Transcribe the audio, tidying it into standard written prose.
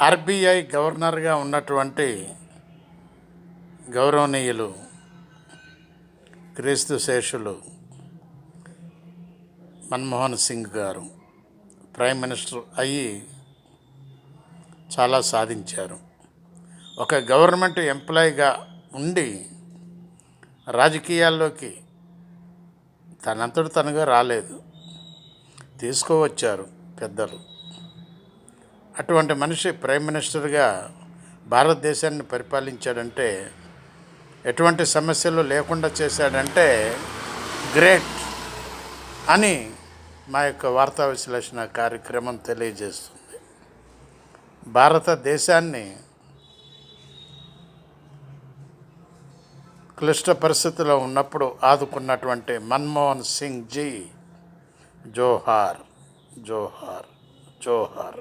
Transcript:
RBI గవర్నర్గా ఉన్నటువంటి గౌరవనీయులు క్రీస్తు శేషులు మన్మోహన్ సింగ్ గారు ప్రైమ్ మినిస్టర్ అయ్యి చాలా సాధించారు. ఒక గవర్నమెంట్ ఎంప్లాయీగా ఉండి రాజకీయాల్లోకి తనంతట తనుగా రాలేదు, తీసుకువచ్చారు పెద్దలు. అటువంటి మనిషి ప్రైమ్ మినిస్టర్గా భారతదేశాన్ని పరిపాలించాడంటే, ఎటువంటి సమస్యలు లేకుండా చేశాడంటే గ్రేట్ అని మా యొక్క వార్తా విశ్లేషణ కార్యక్రమం తెలియజేస్తుంది. భారతదేశాన్ని క్లిష్ట పరిస్థితిలో ఉన్నప్పుడు ఆదుకున్నటువంటి మన్మోహన్ సింగ్ జీ జోహార్, జోహార్, జోహార్.